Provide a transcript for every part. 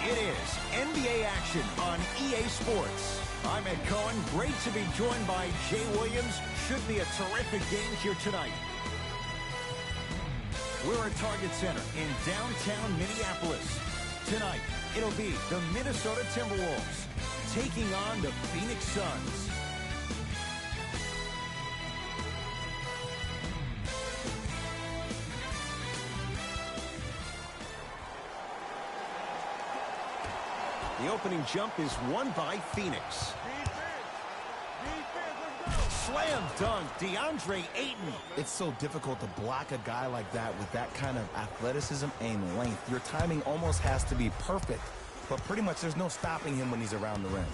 It is NBA action on EA Sports. I'm Ed Cohen. Great to be joined by Jay Williams. Should be a terrific game here tonight. We're at Target Center in downtown Minneapolis. Tonight, it'll be the Minnesota Timberwolves taking on the Phoenix Suns. The opening jump is won by Phoenix. Slam dunk, DeAndre Ayton. It's so difficult to block a guy like that with that kind of athleticism and length. Your timing almost has to be perfect, but pretty much there's no stopping him when he's around the rim.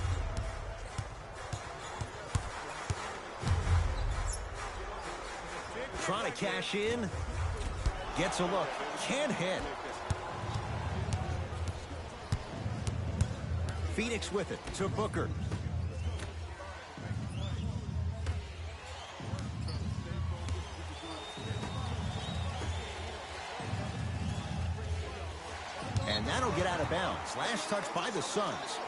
Trying to cash in. Gets a look. Can't hit. Phoenix with it to Booker. And that'll get out of bounds. Last touch by the Suns.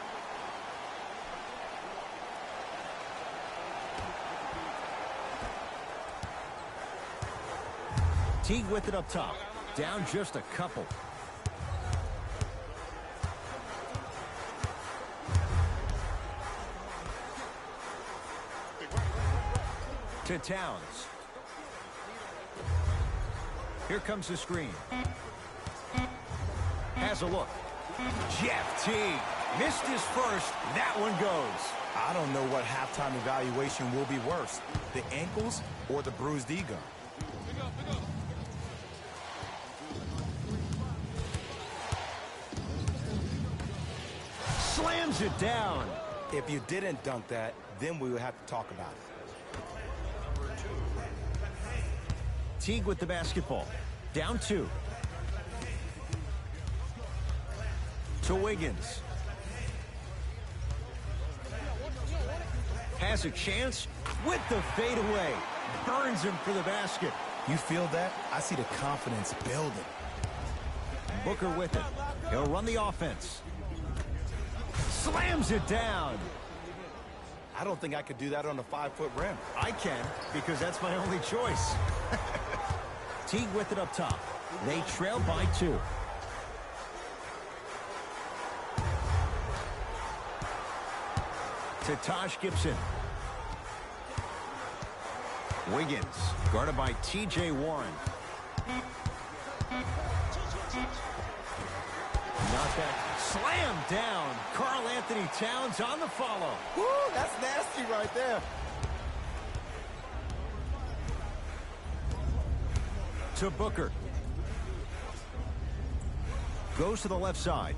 Teague with it up top. Down just a couple. To Towns. Here comes the screen. Has a look. Jeff Teague missed his first. That one goes. I don't know what halftime evaluation will be worse, the ankles or the bruised ego. Slams it down. If you didn't dunk that, then we would have to talk about it. Teague with the basketball. Down 2. To Wiggins. Has a chance with the fadeaway. Burns him for the basket. You feel that? I see the confidence building. Booker with it. He'll run the offense. Slams it down. I don't think I could do that on a 5-foot rim. I can, because that's my only choice. Teague with it up top. They trail by 2. To Taj Gibson. Wiggins, guarded by T.J. Warren. Knockback. Slam down. Karl Anthony Towns on the follow. Woo, that's nasty right there. To Booker. Goes to the left side.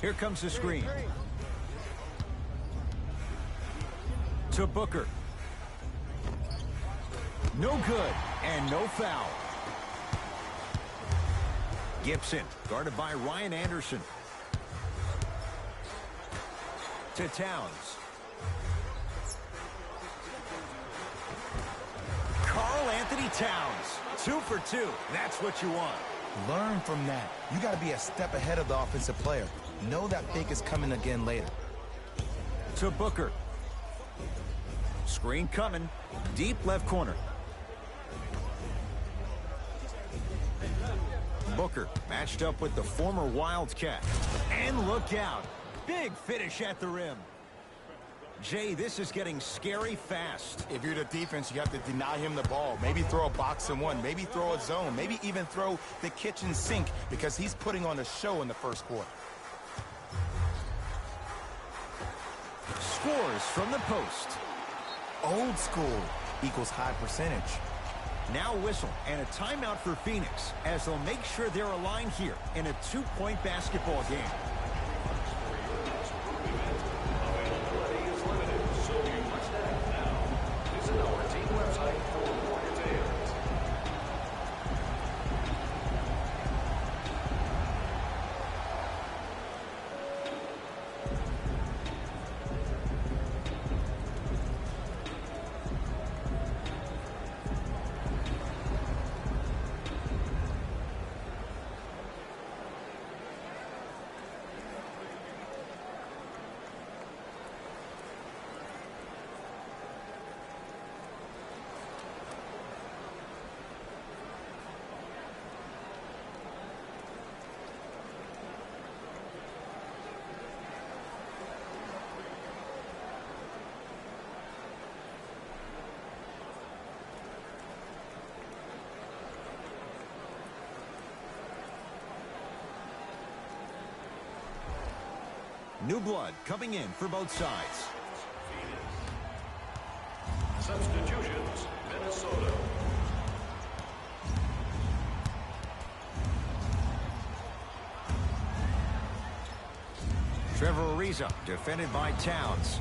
Here comes the screen. To Booker. No good and no foul. Gibson, guarded by Ryan Anderson. To Towns. Karl Anthony Towns. 2 for 2. That's what you want. Learn from that. You got to be a step ahead of the offensive player. Know that fake is coming again later. To Booker. Screen coming. Deep left corner. Booker matched up with the former Wildcat. And look out. Big finish at the rim. Jay, this is getting scary fast. If you're the defense, you have to deny him the ball. Maybe throw a box and one. Maybe throw a zone. Maybe even throw the kitchen sink because he's putting on a show in the first quarter. Scores from the post. Old school equals high percentage. Now whistle and a timeout for Phoenix as they'll make sure they're aligned here in a 2-point basketball game. New blood coming in for both sides. Substitutions, Minnesota. Trevor Ariza, defended by Towns.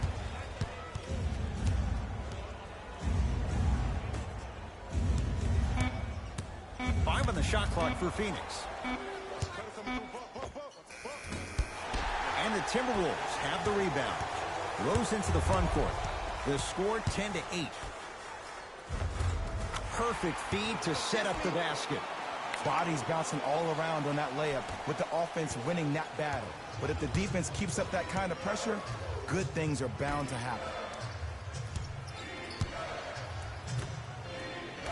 Five on the shot clock for Phoenix. And the Timberwolves have the rebound. Rose into the front court. The score 10-8. Perfect feed to set up the basket. Bodies bouncing all around on that layup with the offense winning that battle. But if the defense keeps up that kind of pressure, good things are bound to happen.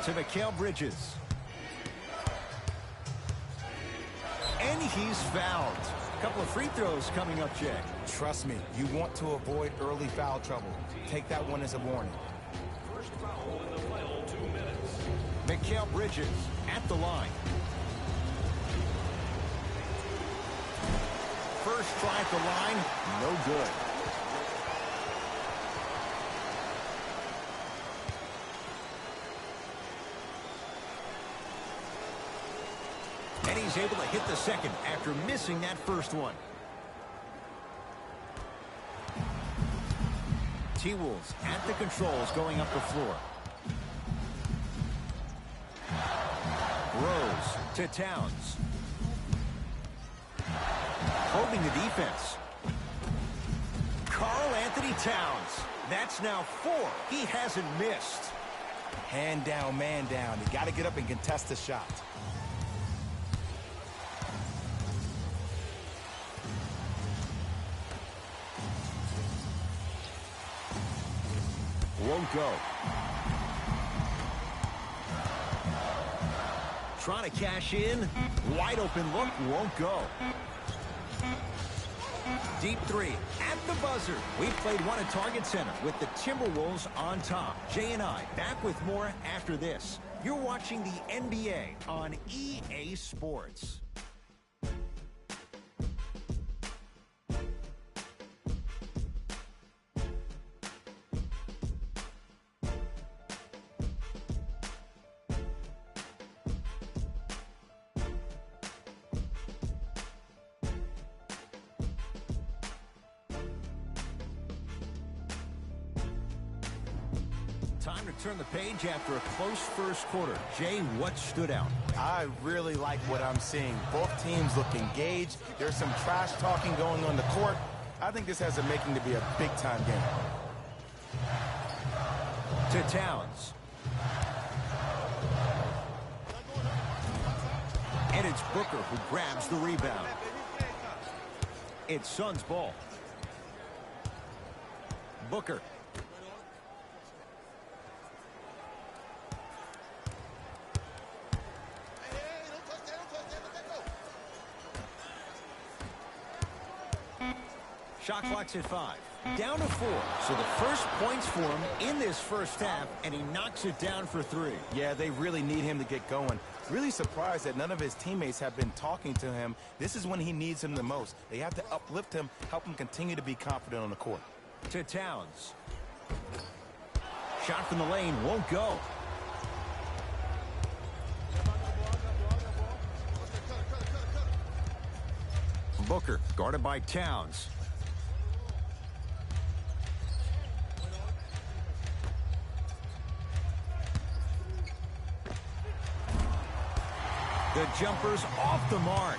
To Mikal Bridges. And he's fouled. A couple of free throws coming up, Jay. Trust me, you want to avoid early foul trouble. Take that one as a warning. First foul in the final 2 minutes. Mikal Bridges at the line. First try at the line, no good. And he's able to hit the second after missing that first one. T-Wolves at the controls going up the floor. Rose to Towns. Holding the defense. Karl Anthony Towns. That's now 4. He hasn't missed. Hand down, man down. You got to get up and contest the shot. Won't go. Trying to cash in. Wide open look. Won't go. Deep three at the buzzer. We played one at Target Center with the Timberwolves on top. Jay and I back with more after this. You're watching the NBA on EA Sports. Time to turn the page after a close first quarter. Jay, what stood out? I really like what I'm seeing. Both teams look engaged. There's some trash talking going on the court. I think this has the making to be a big-time game. To Towns. And it's Booker who grabs the rebound. It's Suns ball. Booker. Shot clock's at 5. Down to 4. So the first points for him in this first half, and he knocks it down for 3. Yeah, they really need him to get going. Really surprised that none of his teammates have been talking to him. This is when he needs him the most. They have to uplift him, help him continue to be confident on the court. To Towns. Shot from the lane won't go. Booker guarded by Towns. The jumper's off the mark.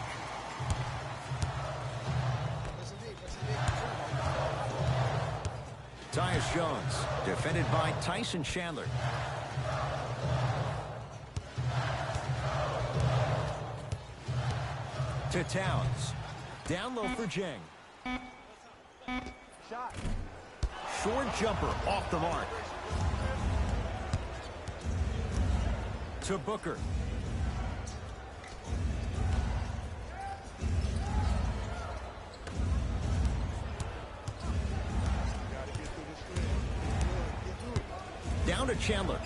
Tyus Jones, defended by Tyson Chandler. To Towns. Down low for Jang. Shot. Short jumper off the mark. To Booker. Down to Chandler.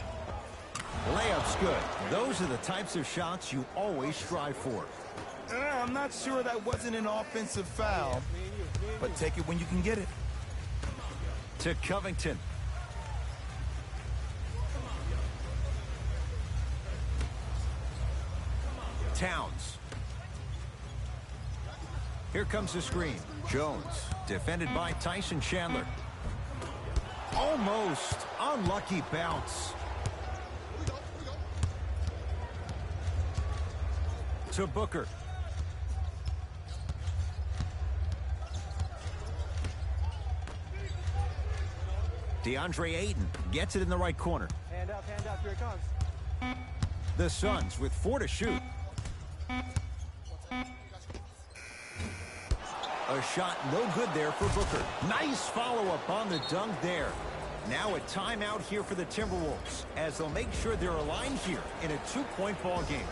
Layup's good. Those are the types of shots you always strive for. I'm not sure that wasn't an offensive foul. but take it when you can get it. To Covington. Towns. Here comes the screen. Jones, defended by Tyson Chandler. Almost. Unlucky bounce. To Booker. DeAndre Ayton gets it in the right corner. Hand up, here it comes. The Suns with 4 to shoot. A shot no good there for Booker. Nice follow-up on the dunk there. Now a timeout here for the Timberwolves as they'll make sure they're aligned here in a 2-point ball game.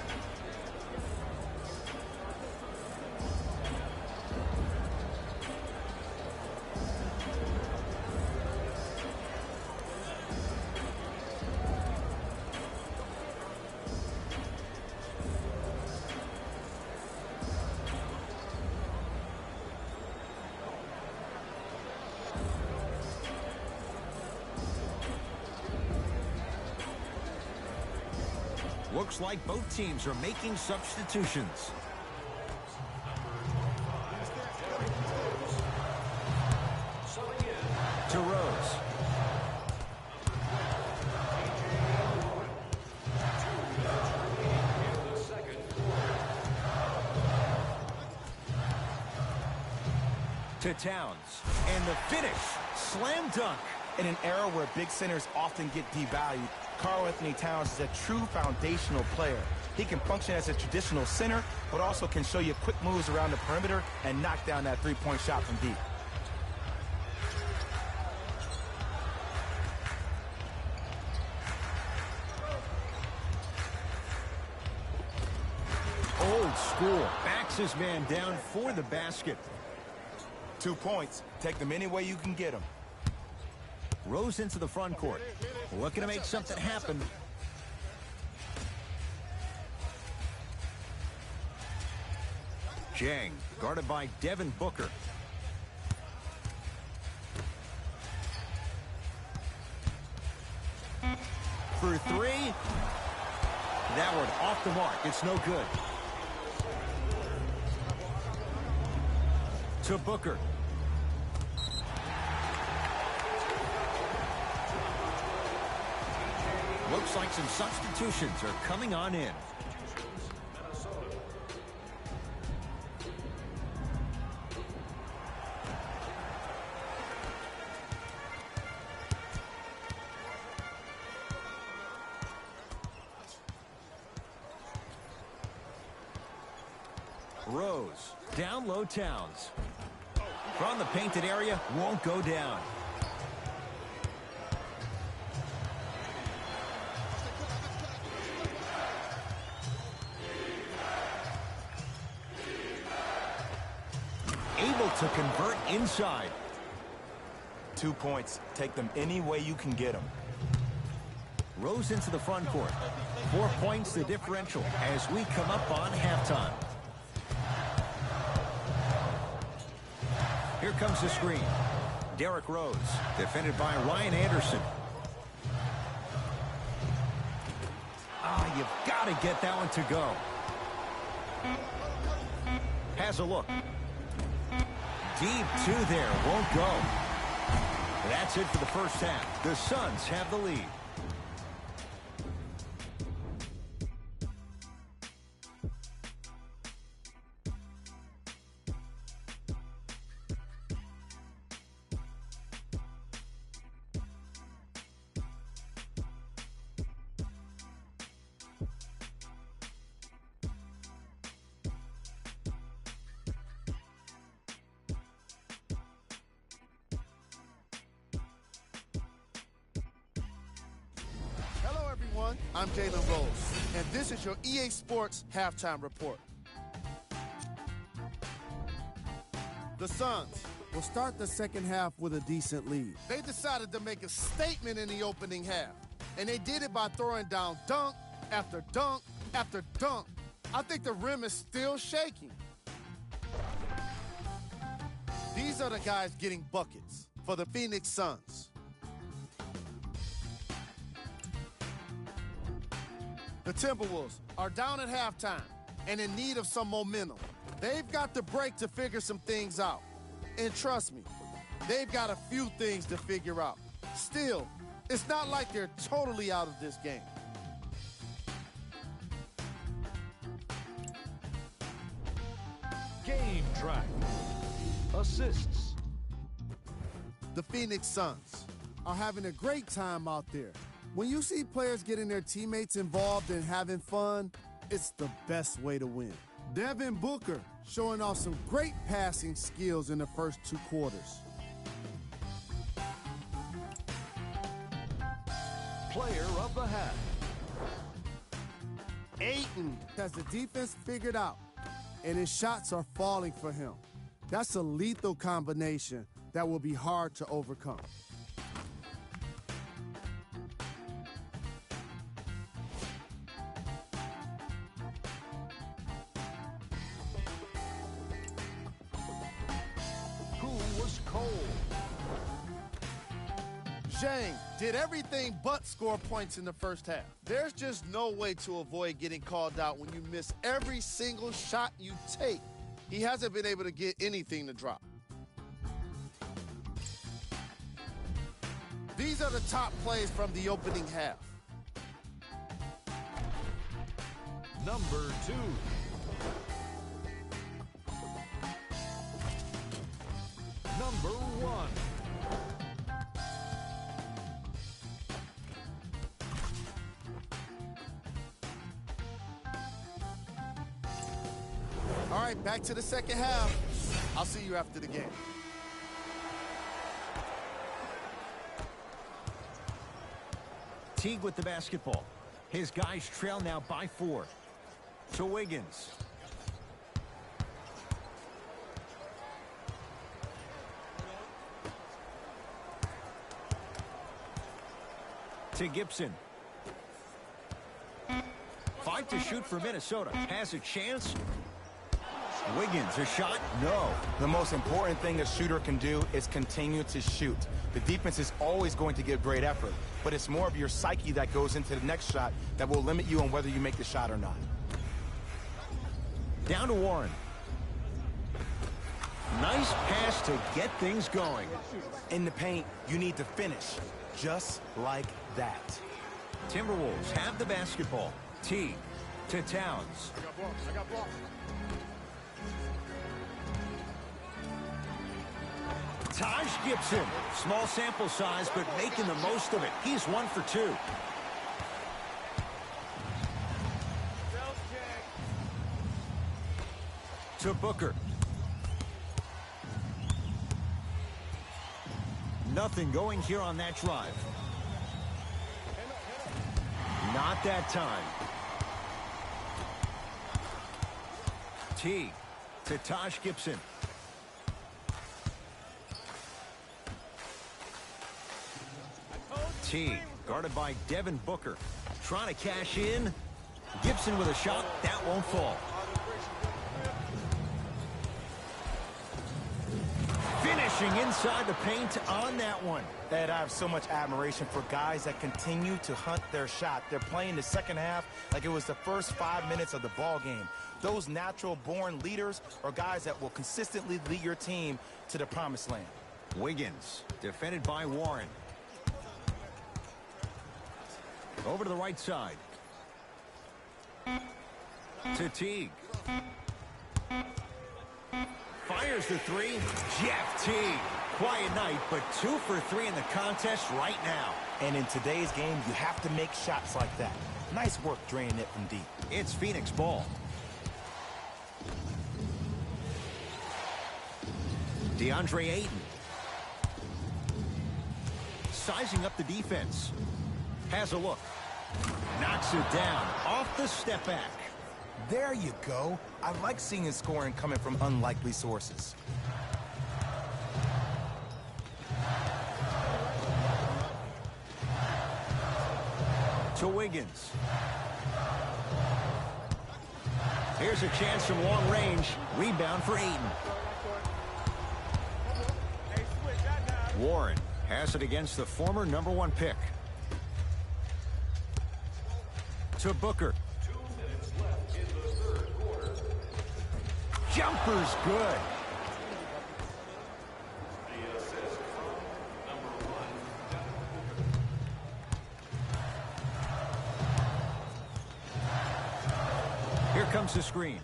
Looks like both teams are making substitutions. To Rose. To Towns. And the finish. Slam dunk. In an era where big centers often get devalued, Karl-Anthony Towns is a true foundational player. He can function as a traditional center, but also can show you quick moves around the perimeter and knock down that three-point shot from deep. Old school. Backs his man down for the basket. 2 points. Take them any way you can get them. Rose into the front court. Looking to make something happen. Jang, guarded by Devin Booker. For 3. That one off the mark. It's no good. To Booker. Looks like some substitutions are coming on in. Rose, down low Towns. From the painted area, won't go down. Able to convert inside. 2 points. Take them any way you can get them. Rose into the front court. 4 points the differential as we come up on halftime. Here comes the screen. Derrick Rose, defended by Ryan Anderson. You've got to get that one to go. Has a look. Deep 2 there, won't go. That's it for the first half. The Suns have the lead. I'm Jalen Rose, and this is your EA Sports Halftime Report. The Suns will start the second half with a decent lead. They decided to make a statement in the opening half, and they did it by throwing down dunk after dunk after dunk. I think the rim is still shaking. These are the guys getting buckets for the Phoenix Suns. The Timberwolves are down at halftime and in need of some momentum. They've got the break to figure some things out. And trust me, they've got a few things to figure out. Still, it's not like they're totally out of this game. Game track. Assists. The Phoenix Suns are having a great time out there. When you see players getting their teammates involved and having fun, it's the best way to win. Devin Booker showing off some great passing skills in the first 2 quarters. Player of the half. Ayton has the defense figured out, and his shots are falling for him. That's a lethal combination that will be hard to overcome. Who was cold? Zhang did everything but score points in the first half. There's just no way to avoid getting called out when you miss every single shot you take. He hasn't been able to get anything to drop. These are the top plays from the opening half. Number 2. Number 1. All right, back to the second half. I'll see you after the game. Teague with the basketball. His guys trail now by 4. To Wiggins. To Gibson. 5 to shoot for Minnesota. Has a chance. Wiggins, a shot? No. The most important thing a shooter can do is continue to shoot. The defense is always going to give great effort, but it's more of your psyche that goes into the next shot that will limit you on whether you make the shot or not. Down to Warren. Nice pass to get things going. In the paint, you need to finish, just like that. Timberwolves have the basketball. Teague to Towns. I got blocked. Taj Gibson. Small sample size, but making the most of it. He's 1 for 2. To Booker. Nothing going here on that drive. Not that time. Teague to Taj Gibson. Teague guarded by Devin Booker. Trying to cash in. Gibson with a shot. That won't fall. Finishing inside the paint on that one. Ed, I have so much admiration for guys that continue to hunt their shot. They're playing the second half like it was the first 5 minutes of the ball game. Those natural-born leaders are guys that will consistently lead your team to the promised land. Wiggins, defended by Warren. Over to the right side. To Teague. Fires the 3. Jeff Teague. Quiet night, but 2 for 3 in the contest right now. And in today's game, you have to make shots like that. Nice work draining it from deep. It's Phoenix ball. DeAndre Ayton. Sizing up the defense. Has a look. Knocks it down off the step back. There you go. I like seeing his scoring coming from unlikely sources. To Wiggins. Here's a chance from long range. Rebound for Ayton. Warren has it against the former #1 pick. To Booker. 2 minutes left in the third quarter. Jumper's good. The assist from #1. Here comes the screen.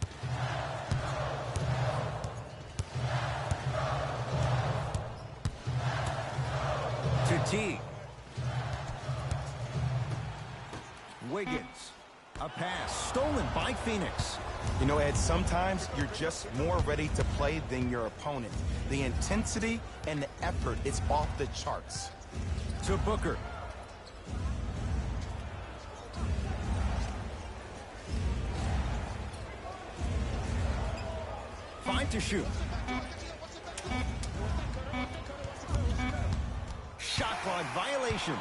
To T. Wiggins. A pass stolen by Phoenix. You know, Ed, sometimes you're just more ready to play than your opponent. The intensity and the effort, it's off the charts. To Booker. Five to shoot. Shot clock violation.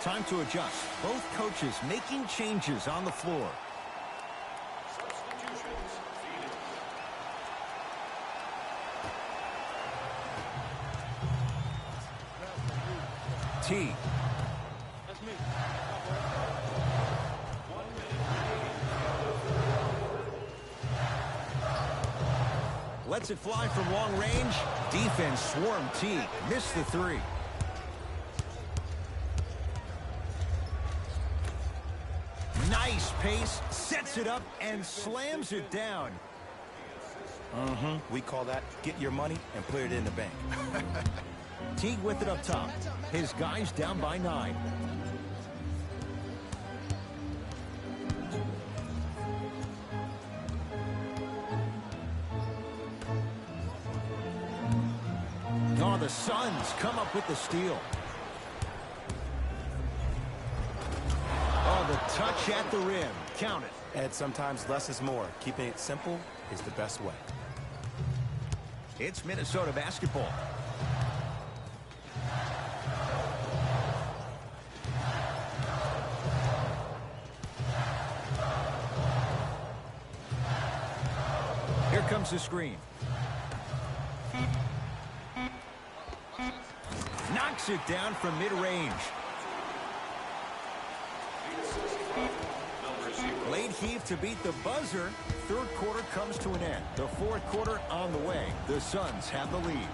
Time to adjust. Both coaches making changes on the floor. Substitutions. Phoenix. T. That's me. 1 minute. Lets it fly from long range. Defense swarm T. Missed the three. Nice pace. Sets it up and slams it down. We call that get your money and put it in the bank. Teague with it up top. His guys down by 9. Oh, the Suns come up with the steal. Oh, the touch at the rim. Count it. Ed, sometimes less is more. Keeping it simple is the best way. It's Minnesota basketball. Here comes the screen. Knocks it down from mid-range. Late heave to beat the buzzer. Third quarter comes to an end. The fourth quarter on the way. The Suns have the lead.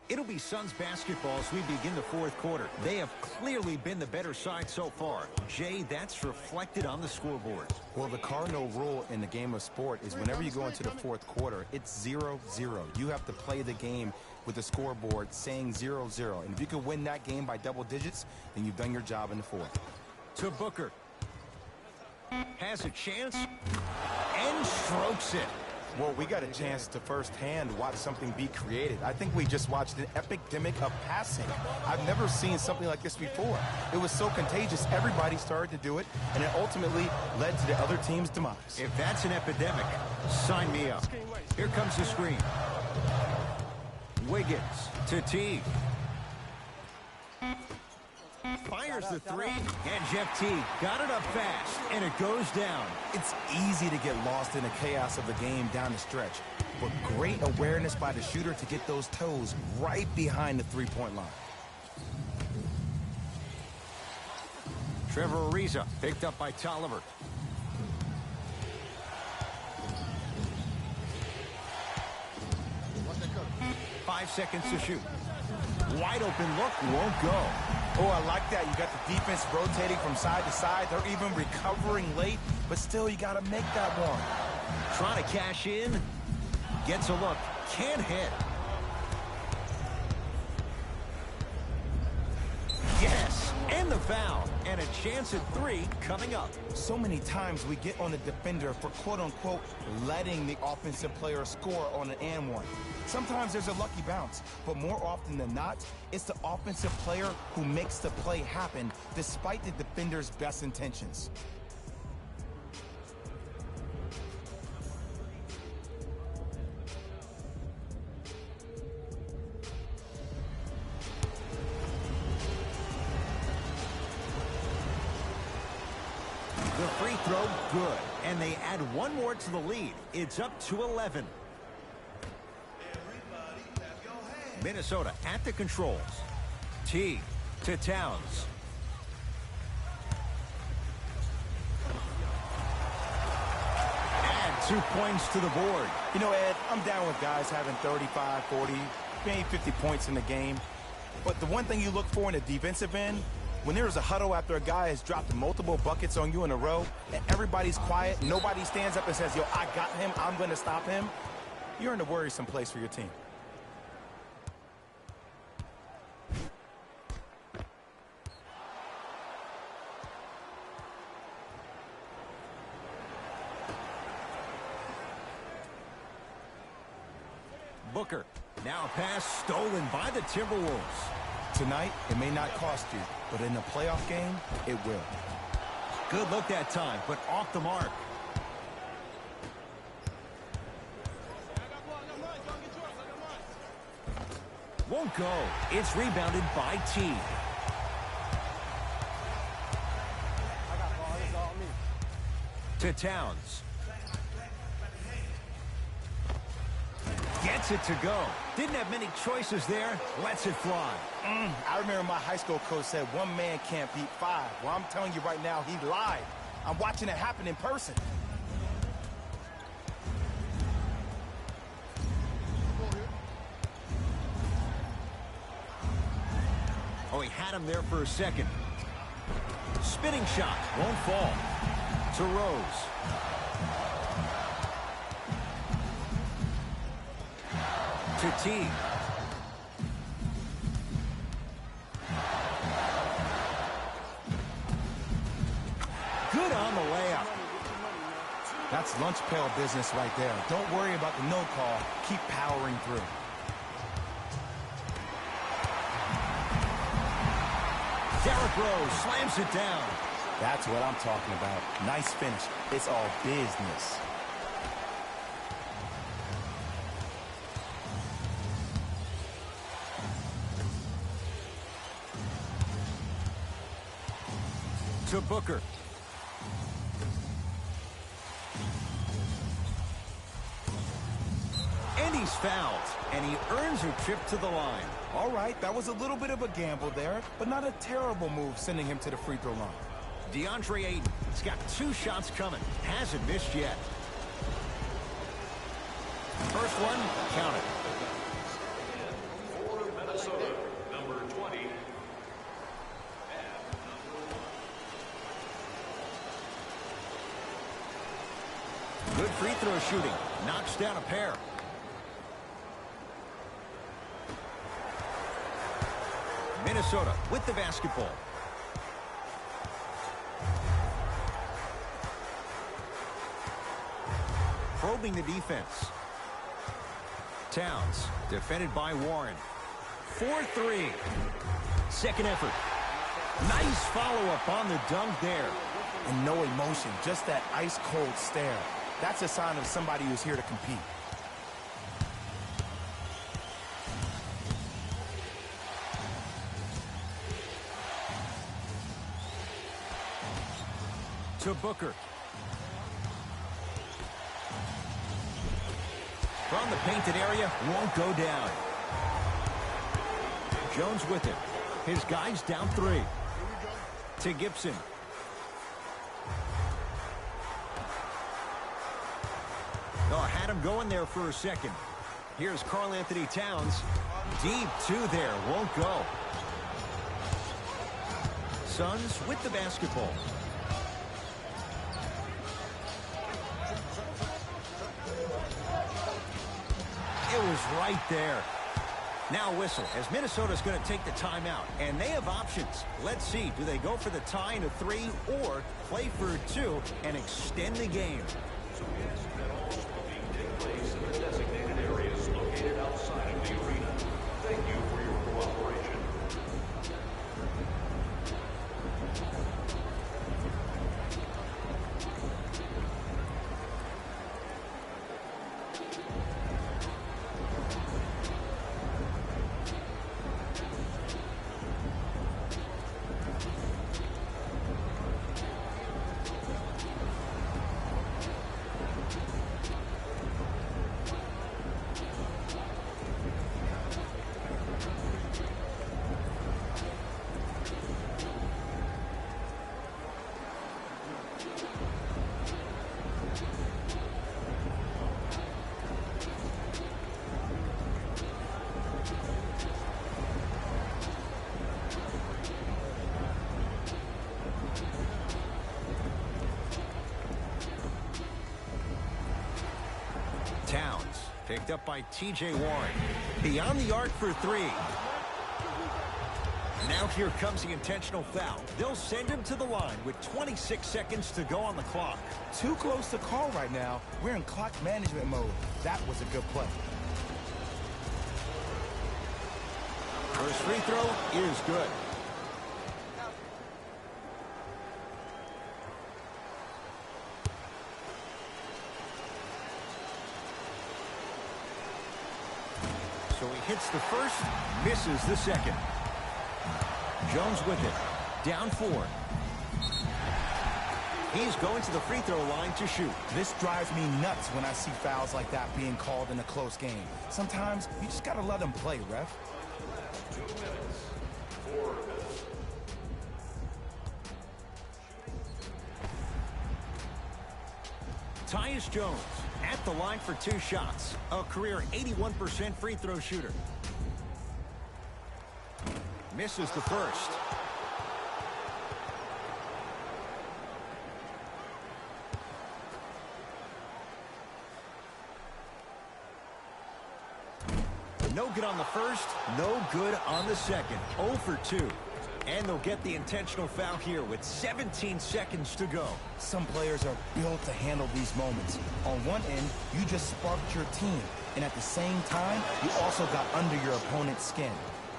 It'll be Suns basketball as we begin the fourth quarter. They have clearly been the better side so far. Jay, that's reflected on the scoreboard. Well, the cardinal rule in the game of sport is whenever you go into the fourth quarter, it's 0-0. You have to play the game with the scoreboard saying 0-0. And if you can win that game by double digits, then you've done your job in the fourth. To Booker. Has a chance and strokes it. Well, we got a chance to firsthand watch something be created. I think we just watched an epidemic of passing. I've never seen something like this before. It was so contagious, everybody started to do it, and it ultimately led to the other team's demise. If that's an epidemic, sign me up. Here comes the screen. Wiggins to Teague. Fires the three, and Jeff Teague got it up fast, and it goes down. It's easy to get lost in the chaos of the game down the stretch, but great awareness by the shooter to get those toes right behind the three-point line. Trevor Ariza picked up by Tolliver. Five seconds to shoot. Wide open look, won't go. Oh, I like that. You got the defense rotating from side to side. They're even recovering late, but still you got to make that one. Trying to cash in. Gets a look. Can't hit. Yes. And the foul, and a chance at 3 coming up. So many times we get on the defender for quote-unquote letting the offensive player score on an and one. Sometimes there's a lucky bounce, but more often than not, it's the offensive player who makes the play happen despite the defender's best intentions. The free throw, good. And they add one more to the lead. It's up to 11. Minnesota at the controls. T to Towns. Add 2 points to the board. You know, Ed, I'm down with guys having 35, 40, maybe 50 points in the game. But the one thing you look for in the defensive end, when there's a huddle after a guy has dropped multiple buckets on you in a row, and everybody's quiet, nobody stands up and says, yo, I got him, I'm going to stop him, you're in a worrisome place for your team. Booker. Now a pass stolen by the Timberwolves. Tonight, it may not cost you, but in a playoff game, it will. Good look that time, but off the mark. Won't go. It's rebounded by T. To Towns. Gets it to go. Didn't have many choices there. Lets it fly. I remember my high school coach said one man can't beat 5. Well, I'm telling you right now, he lied. I'm watching it happen in person. Oh, he had him there for a second. Spinning shot. Won't fall. To Rose. To T. Good on the layup. That's lunch pail business right there. Don't worry about the no call. Keep powering through. Derrick Rose slams it down. That's what I'm talking about. Nice finish. It's all business. To Booker. And he's fouled. And he earns a trip to the line. All right, that was a little bit of a gamble there, but not a terrible move sending him to the free throw line. DeAndre Ayton has got 2 shots coming. Hasn't missed yet. First one, count it. For Minnesota, number 20. Good free throw shooting. Knocks down a pair. Minnesota with the basketball. Probing the defense. Towns, defended by Warren. 4-3. Second effort. Nice follow-up on the dunk there. And no emotion, just that ice-cold stare. That's a sign of somebody who's here to compete. To Booker. From the painted area, won't go down. Jones with it. His guys down 3. To Gibson. Oh, had him going there for a second. Here's Karl-Anthony Towns. Deep 2 there, won't go. Suns with the basketball. It was right there. Now whistle as Minnesota's going to take the timeout, and they have options. Let's see, do they go for the tie into 3 or play for 2 and extend the game? So yes, that all smoking take place in the designated areas located outside of the arena. Thank you for your cooperation. Towns picked up by T.J. Warren. Beyond the arc for 3. Now here comes the intentional foul. They'll send him to the line with 26 seconds to go on the clock. Too close to call right now. We're in clock management mode. That was a good play. First free throw is good. So he hits the first, misses the second. Jones with it. Down 4. He's going to the free throw line to shoot. This drives me nuts when I see fouls like that being called in a close game. Sometimes you just gotta let them play, ref. 2 minutes. 4 minutes. Tyus Jones at the line for 2 shots. A career 81% free throw shooter. Misses the first. No good on the first, no good on the second. 0 for 2. And they'll get the intentional foul here with 17 seconds to go. Some players are built to handle these moments. On one end, you just sparked your team. And at the same time, you also got under your opponent's skin.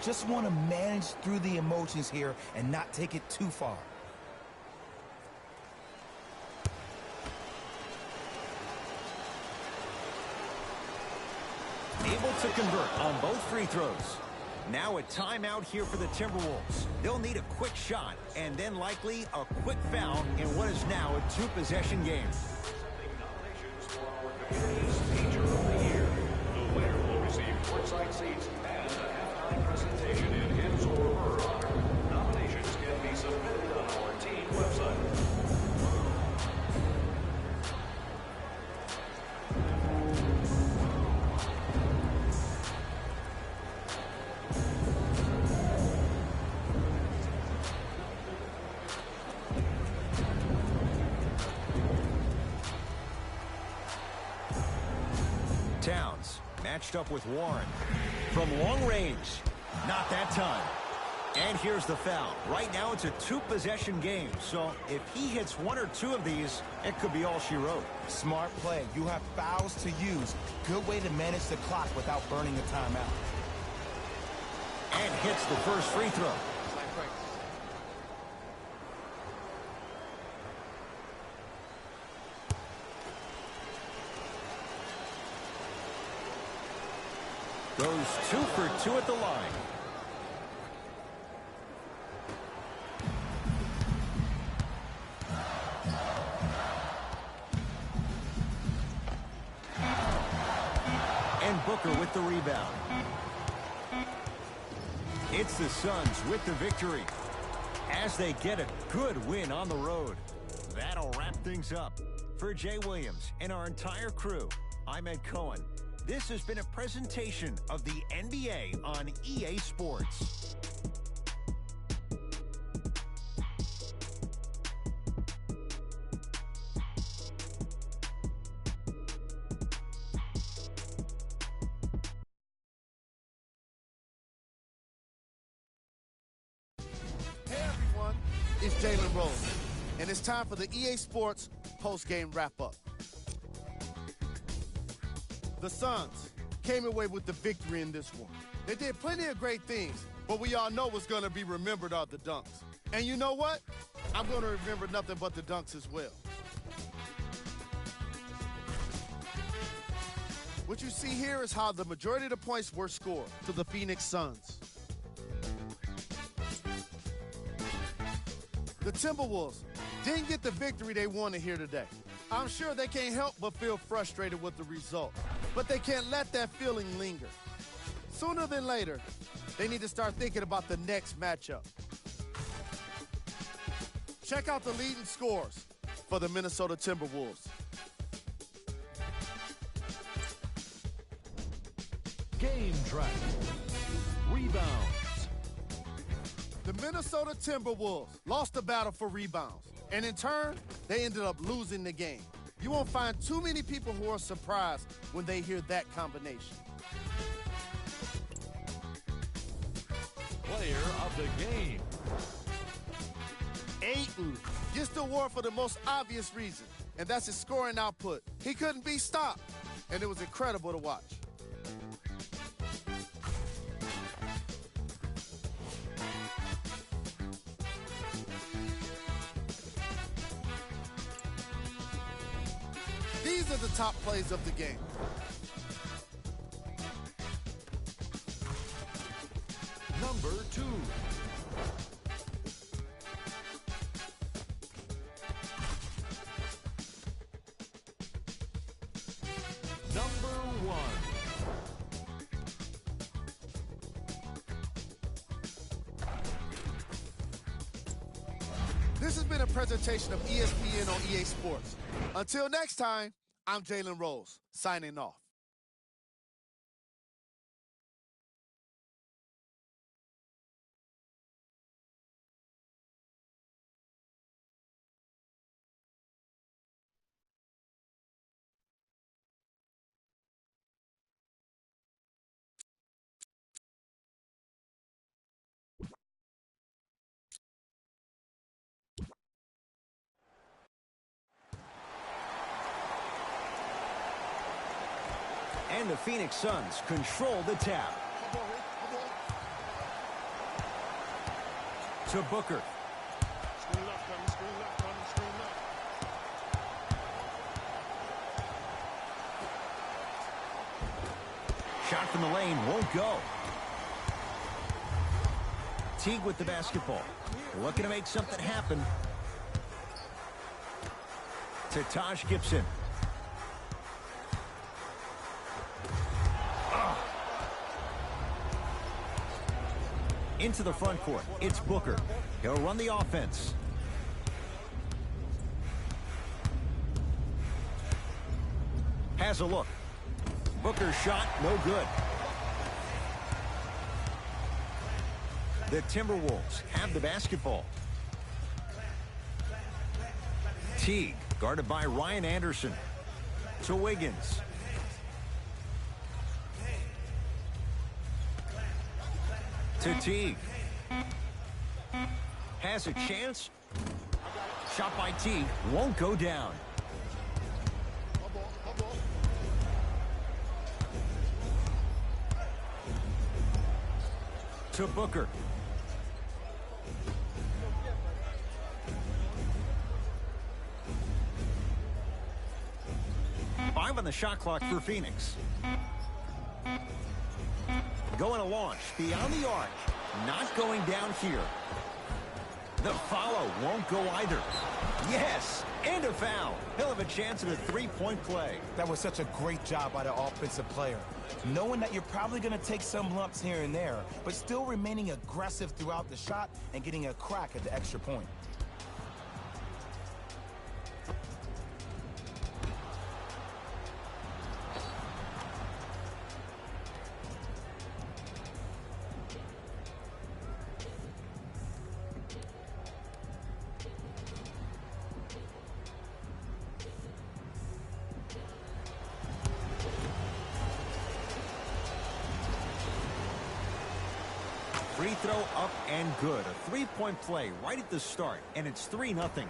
Just want to manage through the emotions here and not take it too far. Able to convert on both free throws. Now a timeout here for the Timberwolves. They'll need a quick shot and then likely a quick foul in what is now a 2-possession game. Accepting nominations for our community's Teacher of the Year. The winner will receive courtside seats and a halftime presentation in his or her honor. Nominations can be submitted on our team website. Towns matched up with Warren. From long range, not that time. And here's the foul. Right now it's a 2-possession game, so if he hits 1 or 2 of these, it could be all she wrote. Smart play. You have fouls to use. Good way to manage the clock without burning a timeout. And hits the first free throw. Goes 2 for 2 at the line. And Booker with the rebound. It's the Suns with the victory as they get a good win on the road. That'll wrap things up. For Jay Williams and our entire crew, I'm Ed Cohen. This has been a presentation of the NBA on EA Sports. it's Jalen Rose, and it's time for the EA Sports post-game wrap-up. The Suns came away with the victory in this one. They did plenty of great things, but we all know what's going to be remembered are the dunks. And you know what? I'm going to remember nothing but the dunks as well. What you see here is how the majority of the points were scored to the Phoenix Suns. The Timberwolves didn't get the victory they wanted here today. I'm sure they can't help but feel frustrated with the result, but they can't let that feeling linger. Sooner than later, they need to start thinking about the next matchup. Check out the leading scores for the Minnesota Timberwolves. Game track. Rebounds. The Minnesota Timberwolves lost the battle for rebounds, and in turn, they ended up losing the game. You won't find too many people who are surprised when they hear that combination. Player of the game. Ayton gets the award for the most obvious reason, and that's his scoring output. He couldn't be stopped, and it was incredible to watch. These are the top plays of the game. Number 2. Number 1. This has been a presentation of ESPN on EA Sports. Until next time, I'm Jalen Rose, signing off. And the Phoenix Suns control the tap. To Booker. Screen left, run, screen left, run, screen left. Shot from the lane won't go. Teague with the basketball. Looking to make something happen. To Taj Gibson. Into the front court. It's Booker. He'll run the offense. Has a look. Booker's shot, no good. The Timberwolves have the basketball. Teague, guarded by Ryan Anderson. To Wiggins. To Teague. Has a chance. Shot by Teague. Won't go down. To Booker. Five on the shot clock for Phoenix. Going to launch beyond the arc. Not going down here. The follow won't go either. Yes, and a foul. He'll have a chance at a three-point play. That was such a great job by the offensive player. Knowing that you're probably going to take some lumps here and there, but still remaining aggressive throughout the shot and getting a crack at the extra point. Free throw up and good. A three-point play right at the start, and it's 3-0.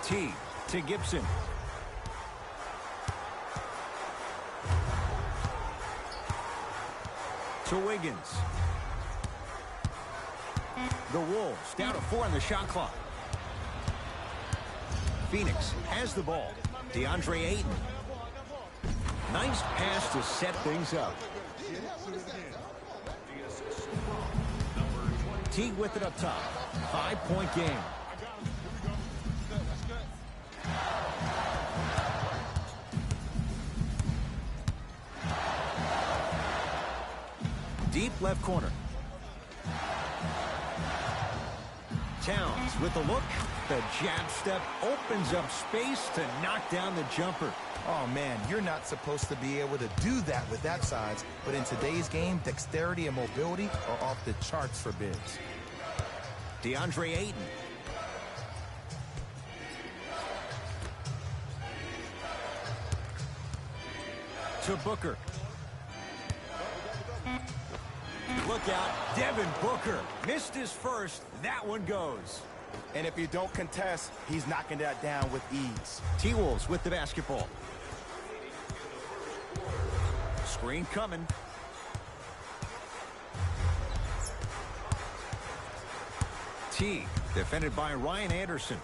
T to Gibson. To Wiggins. The Wolves down to 4 on the shot clock. Phoenix has the ball. DeAndre Ayton. Nice pass to set things up. Teague with it up top. 5-point game. Deep left corner. Towns with the look. The jab step opens up space to knock down the jumper. Oh, man, you're not supposed to be able to do that with that size, but in today's game, dexterity and mobility are off the charts for bigs. DeAndre Ayton. To Booker. Look out, Devin Booker missed his first. That one goes. And if you don't contest, he's knocking that down with ease. T-Wolves with the basketball. Screen coming. T, defended by Ryan Anderson.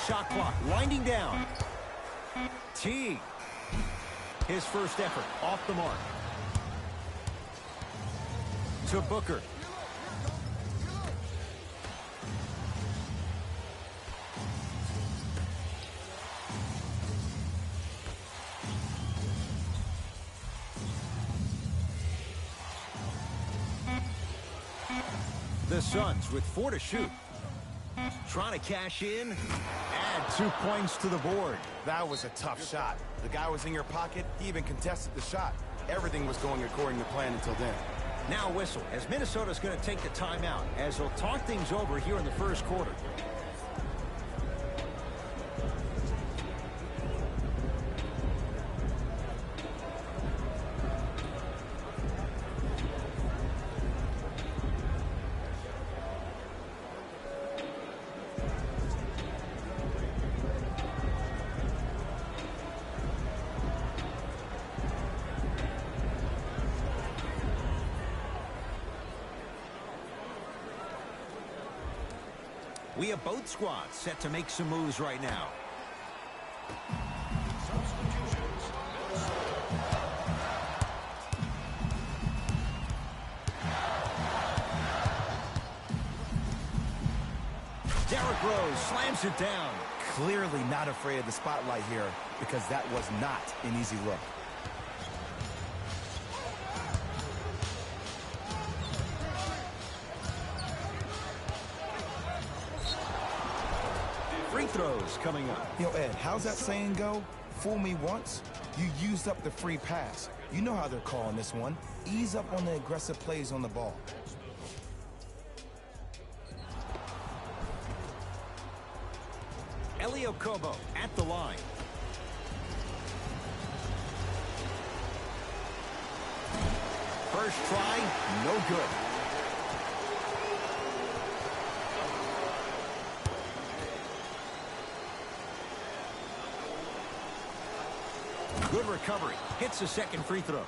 Shot clock winding down. T, his first effort off the mark. To Booker. The Suns with 4 to shoot. Trying to cash in. Add 2 points to the board. That was a tough shot. The guy was in your pocket. He even contested the shot. Everything was going according to plan until then. Now a whistle as Minnesota's going to take the timeout as they'll talk things over here in the first quarter. We have both squads set to make some moves right now. Derrick Rose slams it down. Clearly not afraid of the spotlight here because that was not an easy look. Free throws coming up. You know, Ed, how's that saying go? Fool me once, you used up the free pass. You know how they're calling this one. Ease up on the aggressive plays on the ball. Elio Kobo at the line. First try, no good. Good recovery. Hits the second free throw.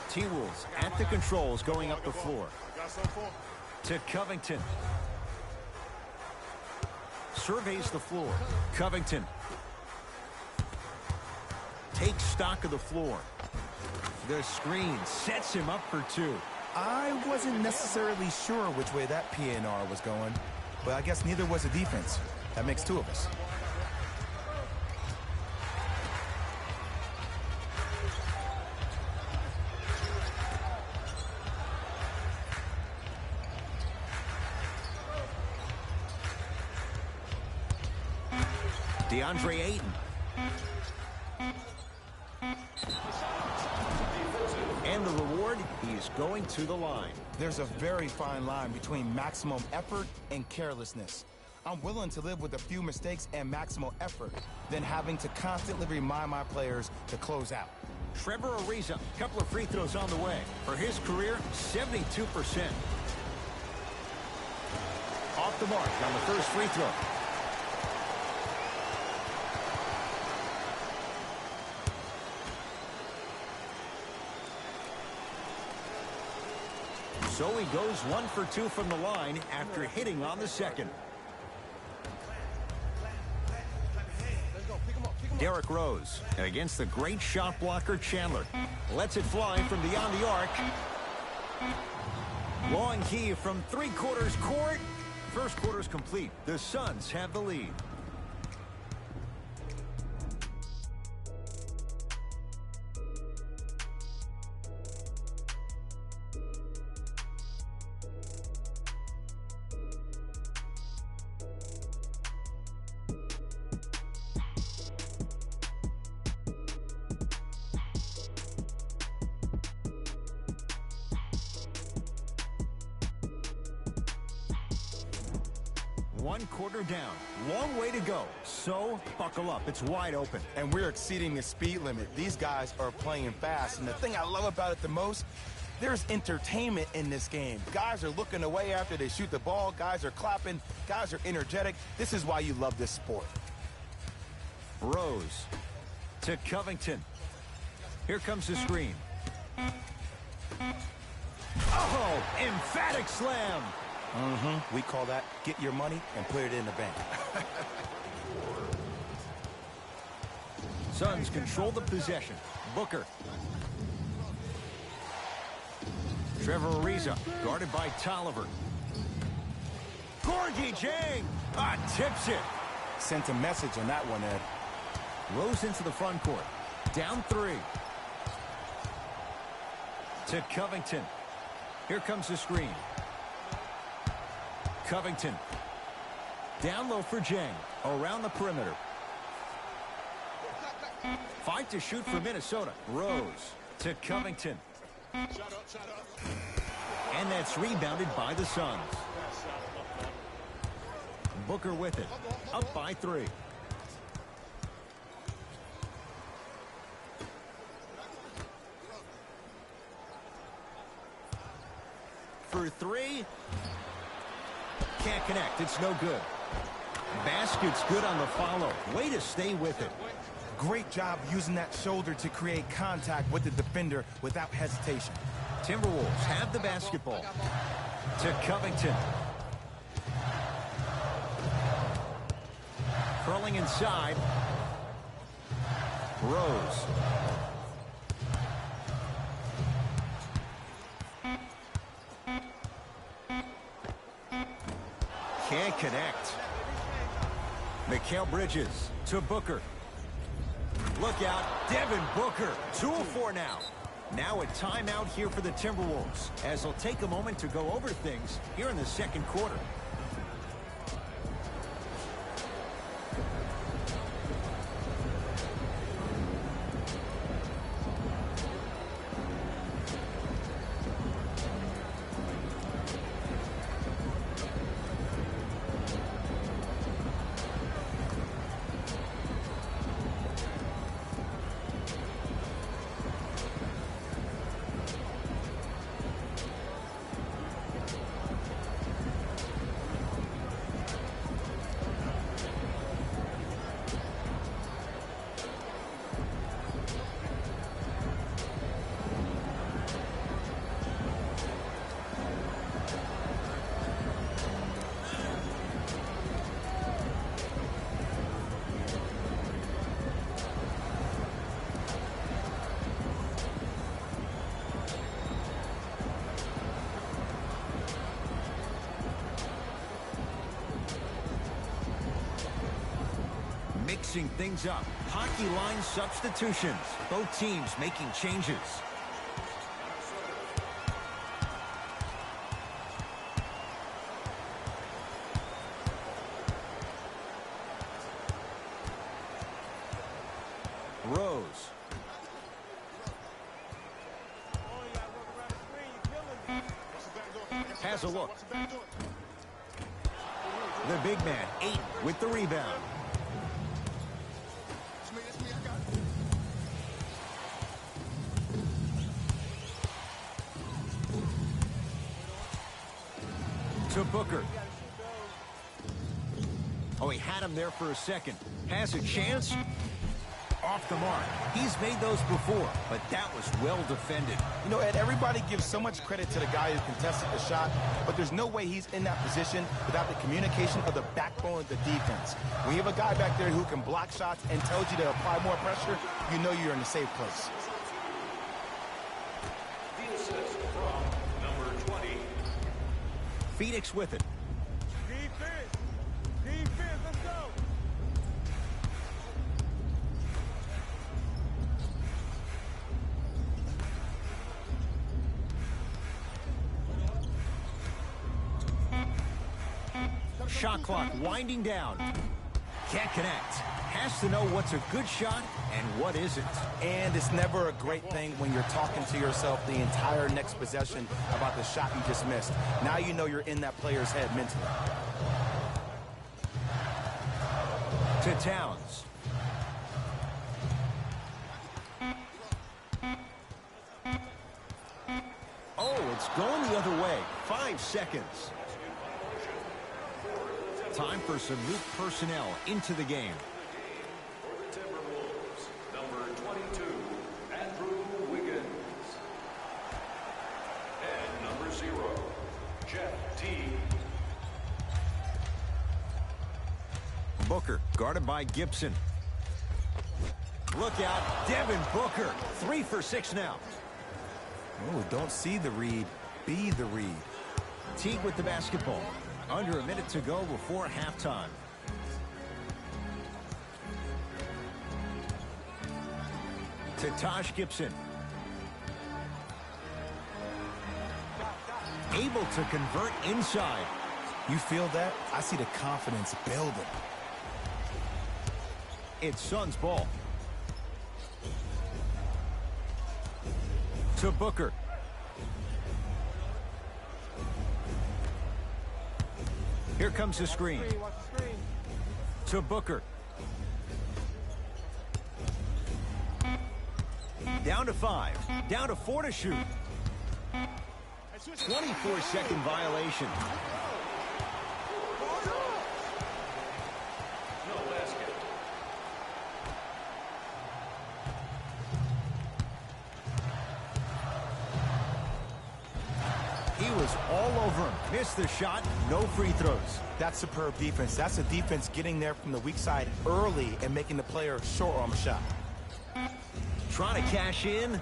T-Wolves at the controls going up the floor. To Covington. Surveys the floor. Covington. Takes stock of the floor. The screen sets him up for 2. I wasn't necessarily sure which way that PNR was going, but I guess neither was the defense. That makes 2 of us. DeAndre Ayton. And the reward, He's going to the line. There's a very fine line between maximum effort and carelessness. I'm willing to live with a few mistakes and maximal effort than having to constantly remind my players to close out. Trevor Ariza, a couple of free throws on the way. For his career, 72%. Off the mark on the first free throw. So he goes 1 for 2 from the line after hitting on the second. Derrick Rose, and against the great shot blocker Chandler. Lets it fly from beyond the arc. Long heave from three-quarters court. First quarter's complete. The Suns have the lead. One quarter down. Long way to go. So, buckle up. It's wide open. And we're exceeding the speed limit. These guys are playing fast. And the thing I love about it the most, there's entertainment in this game. Guys are looking away after they shoot the ball. Guys are clapping. Guys are energetic. This is why you love this sport. Rose to Covington. Here comes the screen. Oh, emphatic slam. We call that get your money and put it in the bank. Suns control the possession. Booker. Trevor Ariza, guarded by Tolliver. Gorgie Jang tips it. Sent a message on that one, Ed. Rose into the front court. Down 3. To Covington. Here comes the screen. Covington. Down low for Jang. Around the perimeter. 5 to shoot for Minnesota. Rose to Covington. And that's rebounded by the Suns. Booker with it. Up by 3. For 3. Can't connect. It's no good. Basket's good on the follow. Way to stay with it. Great job using that shoulder to create contact with the defender without hesitation. Timberwolves have the basketball. To Covington. Curling inside. Rose. Can't connect. Mikal Bridges to Booker. Look out, Devin Booker. 2 of 4 now. Now a timeout here for the Timberwolves, as they'll take a moment to go over things here in the second quarter. Mixing things up. Hockey line substitutions. Both teams making changes. Rose. has a look. The big man, Ayton, with the rebound. To Booker. Oh, he had him there for a second. Has a chance. Off the mark. He's made those before, but that was well defended. You know, Ed, everybody gives so much credit to the guy who contested the shot, but there's no way he's in that position without the communication of the backbone of the defense. When you have a guy back there who can block shots and tells you to apply more pressure, you know you're in a safe place. The assist from number 20. Phoenix with it. Defense! Defense, let's go! Shot clock winding down. Can't connect. Has to know what's a good shot and what isn't. And it's never a great thing when you're talking to yourself the entire next possession about the shot you just missed. Now you know you're in that player's head mentally. To Towns. Oh, it's going the other way. 5 seconds. Time for some new personnel into the game. For the Timberwolves, number 22, Andrew Wiggins. And number 0, Jeff Teague. Booker, guarded by Gibson. Look out, Devin Booker. 3 for 6 now. Oh, don't see the read, be the read. Teague with the basketball. Under a minute to go before halftime. To Taj Gibson. Able to convert inside. You feel that? I see the confidence building. It's Suns ball. To Booker. Here comes the screen. To Booker. Down to 5. Down to 4 to shoot. 24-second violation. No basket. He was all over him. Missed the shot. No free throws. That's superb defense. That's a defense getting there from the weak side early and making the player short on the shot. Trying to cash in.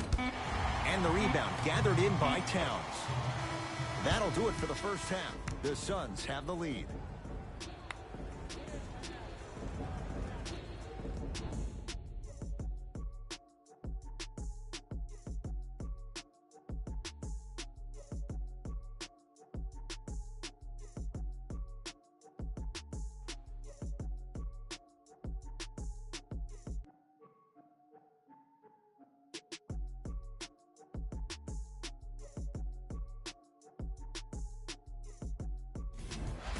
And the rebound gathered in by Towns. That'll do it for the first half. The Suns have the lead.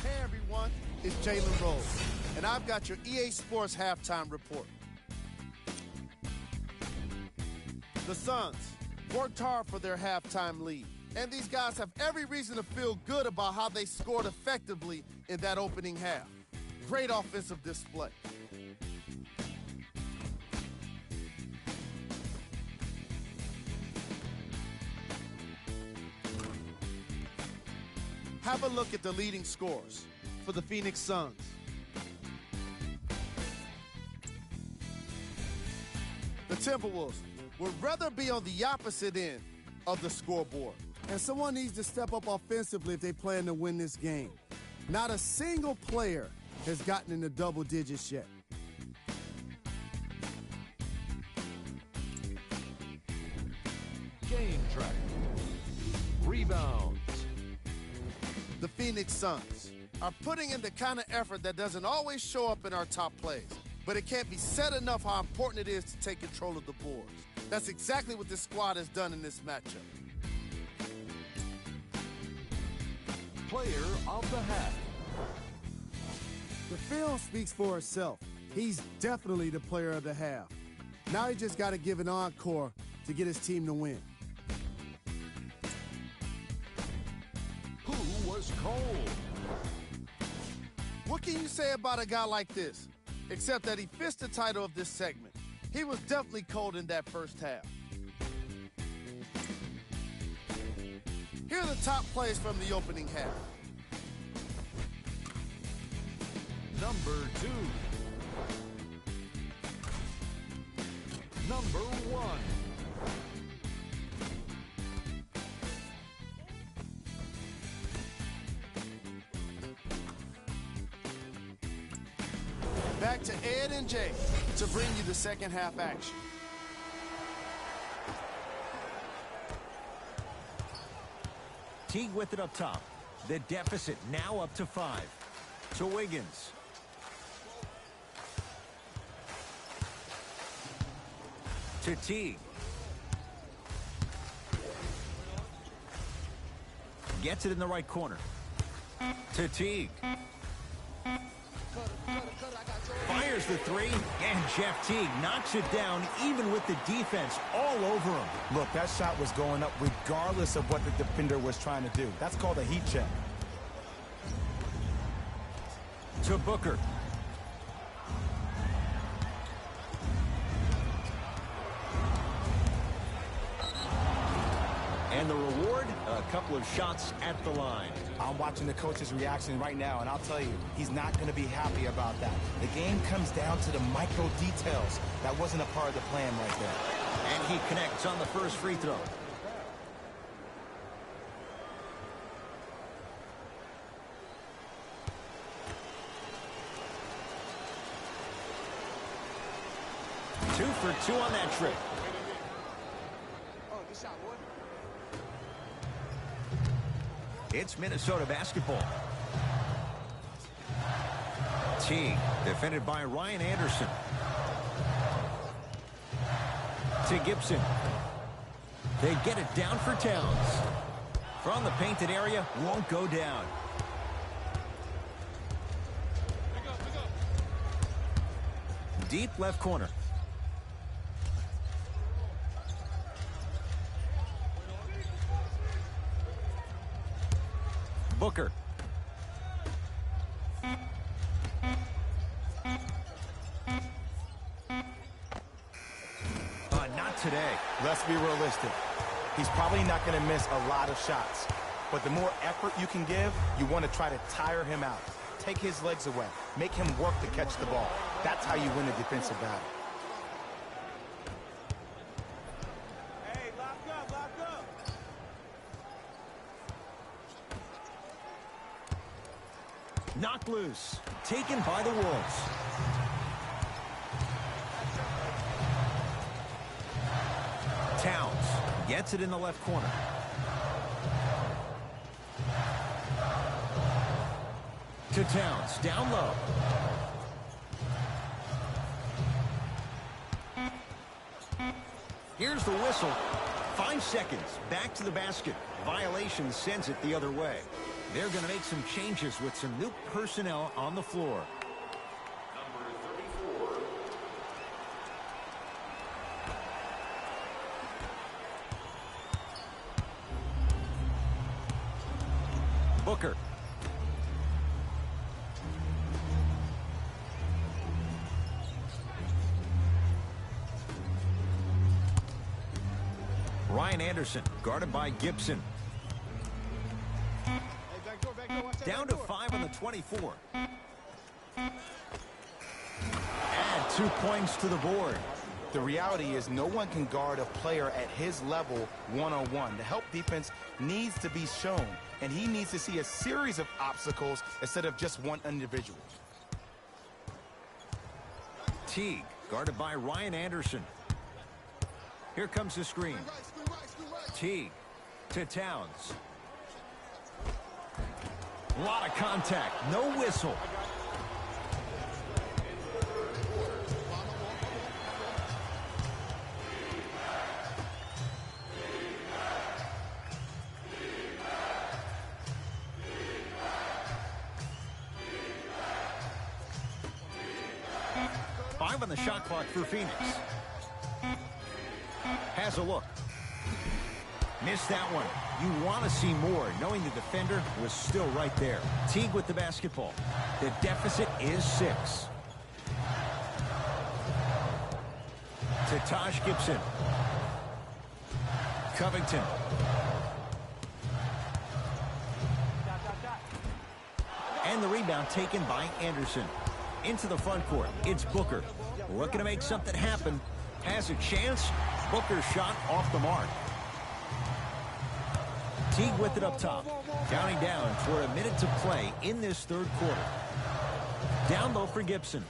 Hey everyone, it's Jalen Rose, and I've got your EA Sports halftime report. The Suns worked hard for their halftime lead, and these guys have every reason to feel good about how they scored effectively in that opening half. Great offensive display. Have a look at the leading scores for the Phoenix Suns. The Timberwolves would rather be on the opposite end of the scoreboard. And someone needs to step up offensively if they plan to win this game. Not a single player has gotten into double digits yet. Game track. Rebounds. The Phoenix Suns are putting in the kind of effort that doesn't always show up in our top plays. But it can't be said enough how important it is to take control of the boards. That's exactly what this squad has done in this matchup. player of the half. The film speaks for itself. He's definitely the player of the half. Now he just got to give an encore to get his team to win. Who was cold? What can you say about a guy like this? Except that he fits the title of this segment. He was definitely cold in that first half. Here are the top plays from the opening half. Number 2. Number 1. Back to Ed and Jay to bring you the second half action. Teague with it up top. The deficit now up to 5. To Wiggins. To Teague. Gets it in the right corner. To Teague. Fires the 3, and Jeff Teague knocks it down even with the defense all over him. Look, that shot was going up regardless of what the defender was trying to do. That's called a heat check. To Booker. And the reward, a couple of shots at the line. I'm watching the coach's reaction right now, and I'll tell you, he's not going to be happy about that. The game comes down to the micro details. That wasn't a part of the plan right there. And he connects on the first free throw. Two for 2 on that trip. It's Minnesota basketball. Teague, defended by Ryan Anderson. To Gibson. They get it down for Towns. From the painted area, won't go down. Deep left corner. Booker. Not today. Let's be realistic. He's probably not going to miss a lot of shots. But the more effort you can give, you want to try to tire him out. Take his legs away. Make him work to catch the ball. That's how you win a defensive battle. Hey, lock up, lock up. Knocked loose. Taken by the Wolves. Towns gets it in the left corner. To Towns, down low. Here's the whistle. 5 seconds. Back to the basket. Violation sends it the other way. They're going to make some changes with some new personnel on the floor. Number 34. Booker. Ryan Anderson, guarded by Gibson. Hey, back door, watch that Down back to door. 5 on the 24. Add 2 points to the board. The reality is no one can guard a player at his level one-on-one. The help defense needs to be shown, and he needs to see a series of obstacles instead of just one individual. Teague, guarded by Ryan Anderson. Here comes the screen. Teague to Towns. A lot of contact, no whistle. 5 on the shot clock for Phoenix. Has a look. Missed that one. You want to see more, knowing the defender was still right there. Teague with the basketball. The deficit is 6. To Taj Gibson. Covington. And the rebound taken by Anderson. Into the front court. It's Booker. Looking to make something happen. Has a chance. Booker's shot off the mark. Teague with it up top. Counting down for a minute to play in this third quarter. Down low for Gibson.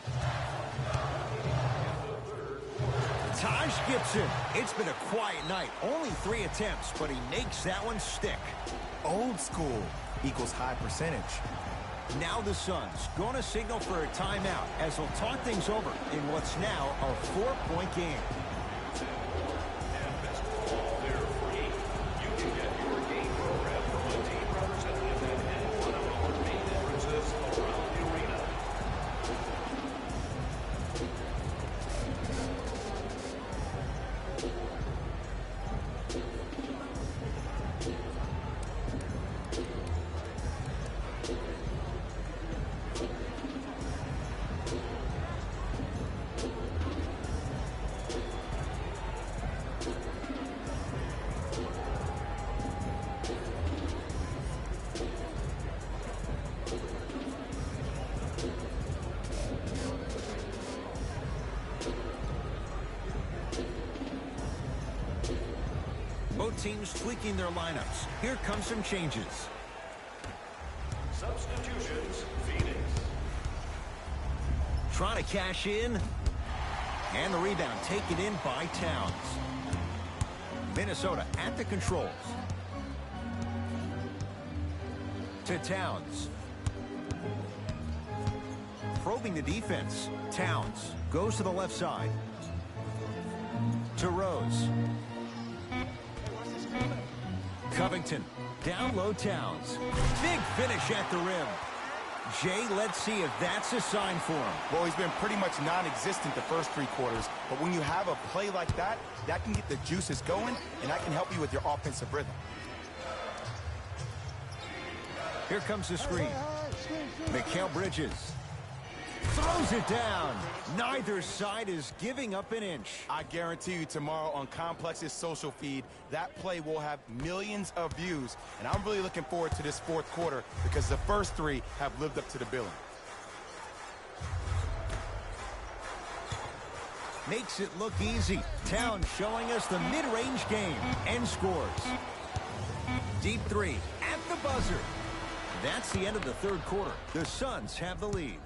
Taj Gibson. It's been a quiet night. Only 3 attempts, but he makes that one stick. Old school equals high percentage. Now the Suns going to signal for a timeout as they'll talk things over in what's now a 4-point game. And best of all, they're free. You can get your game program from a team representative at any one of our main entrances around the arena. Both teams tweaking their lineups. Here come some changes. Substitutions, Phoenix. Trying to cash in. And the rebound taken in by Towns. Minnesota at the controls. To Towns. Probing the defense. Towns goes to the left side. To Rose. Covington. Down low Towns. Big finish at the rim. Jay, let's see if that's a sign for him. Well, he's been pretty much non-existent the first 3 quarters, but when you have a play like that, that can get the juices going, and that can help you with your offensive rhythm. Here comes the screen. Mikal Bridges. Throws it down. Neither side is giving up an inch. I guarantee you tomorrow on Complex's social feed, that play will have millions of views. And I'm really looking forward to this 4th quarter because the first 3 have lived up to the billing. Makes it look easy. Towns showing us the mid-range game and scores. Deep 3 at the buzzer. That's the end of the third quarter. The Suns have the lead.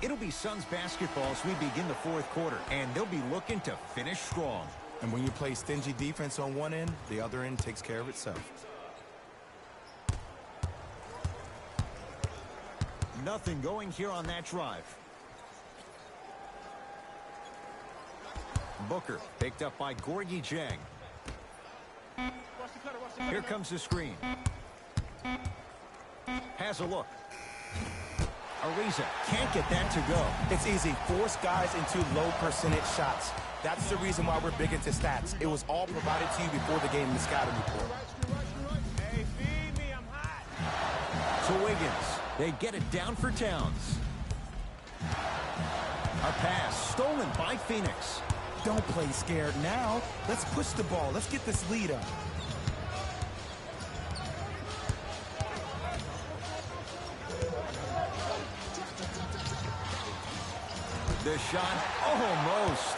It'll be Suns basketball as we begin the fourth quarter, and they'll be looking to finish strong. And when you play stingy defense on one end, the other end takes care of itself. Nothing going here on that drive. Booker picked up by Gorgie Jang. Here comes the screen. Has a look. Ariza can't get that to go. It's easy. Force guys into low percentage shots. That's the reason why we're big into stats. It was all provided to you before the game in the scouting report. Hey, feed me, I'm hot. To Wiggins. They get it down for Towns. A pass stolen by Phoenix. Don't play scared now. Let's push the ball. Let's get this lead up. The shot almost.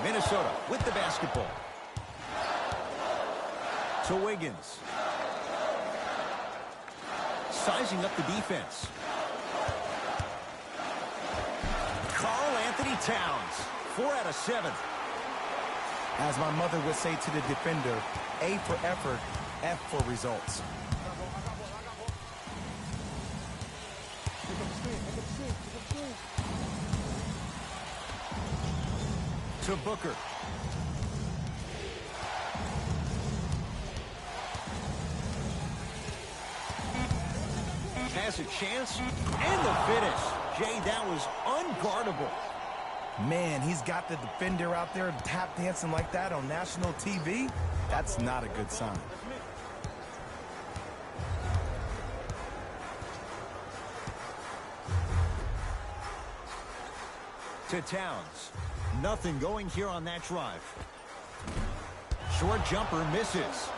Minnesota with the basketball. To Wiggins. Sizing up the defense. Karl Anthony Towns, 4 out of 7. As my mother would say to the defender, A for effort, F for results. To Booker. Has a chance, and the finish. Jay, that was unguardable. Man, he's got the defender out there tap dancing like that on national TV. That's not a good sign. To Towns. Nothing going here on that drive. Short jumper misses.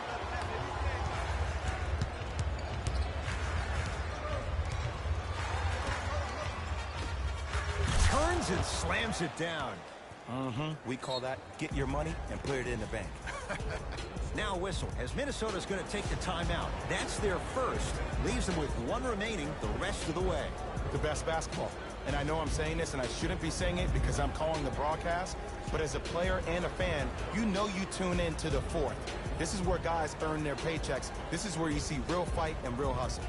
Turns and slams it down. We call that get your money and put it in the bank. Now whistle as Minnesota's going to take the timeout. That's their first. Leaves them with 1 remaining the rest of the way. The best basketball. And I know I'm saying this and I shouldn't be saying it because I'm calling the broadcast, but as a player and a fan, you know you tune in to the fourth. This is where guys earn their paychecks. This is where you see real fight and real hustle.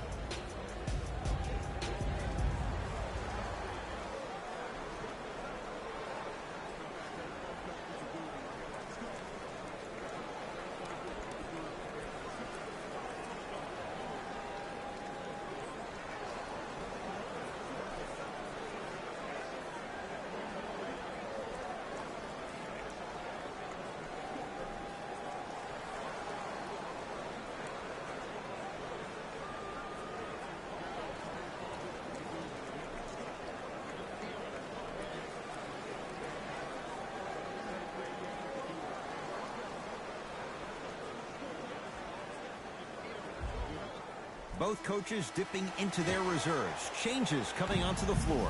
Both coaches dipping into their reserves. Changes coming onto the floor.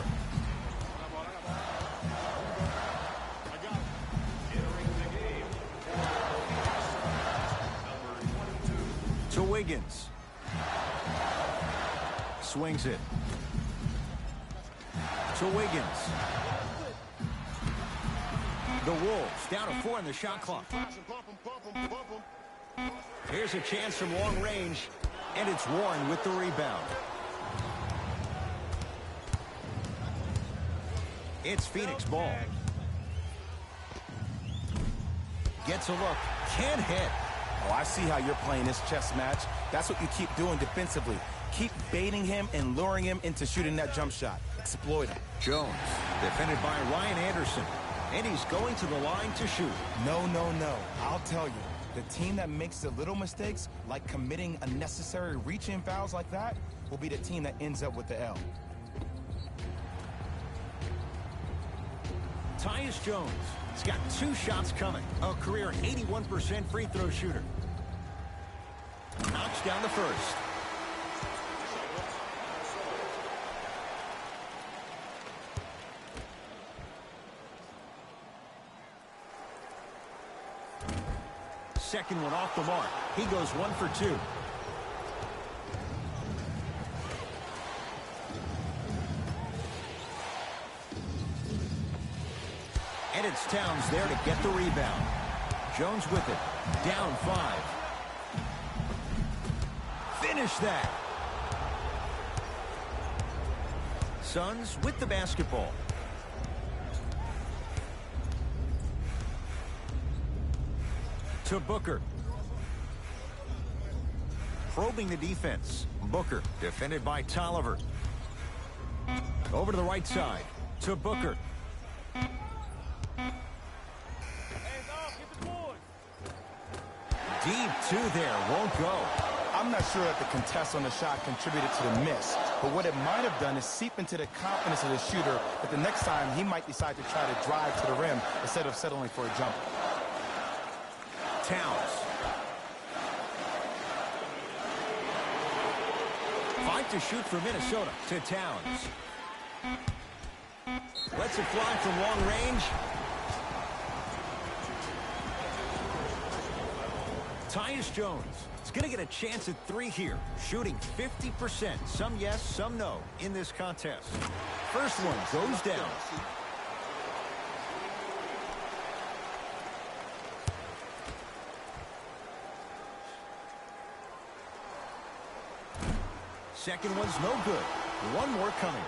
To Wiggins. Swings it. To Wiggins. The Wolves down to 4 in the shot clock. Here's a chance from long range. And it's Warren with the rebound. It's Phoenix ball. Gets a look. Can't hit. Oh, I see how you're playing this chess match. That's what you keep doing defensively. Keep baiting him and luring him into shooting that jump shot. Exploit him. Jones, defended by Ryan Anderson. And he's going to the line to shoot. No. I'll tell you. The team that makes the little mistakes, like committing unnecessary reach-in fouls like that, will be the team that ends up with the L. Tyus Jones has got 2 shots coming. A career 81% free throw shooter. Knocks down the first. Second one off the mark. He goes 1 for 2. And it's Towns there to get the rebound. Jones with it. Down 5. Finish that. Suns with the basketball. To Booker. Probing the defense. Booker, defended by Tolliver. Over to the right side. To Booker. Deep 2 there. Won't go. I'm not sure that the contest on the shot contributed to the miss, but what it might have done is seep into the confidence of the shooter that the next time he might decide to try to drive to the rim instead of settling for a jumper. Towns. 5 to shoot for Minnesota. To Towns. Lets it fly from long range. Tyus Jones is going to get a chance at 3 here. Shooting 50%. Some yes, some no in this contest. First one goes down. second one's no good. One more coming.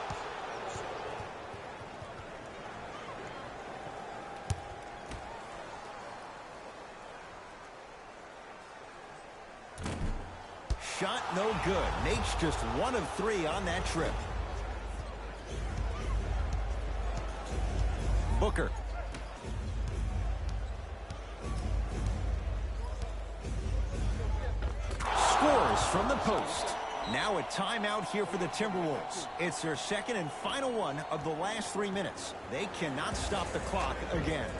Shot no good. Nate's just 1 of 3 on that trip. Booker. Scores from the post. Now a timeout here for the Timberwolves. It's their second and final one of the last 3 minutes. They cannot stop the clock again.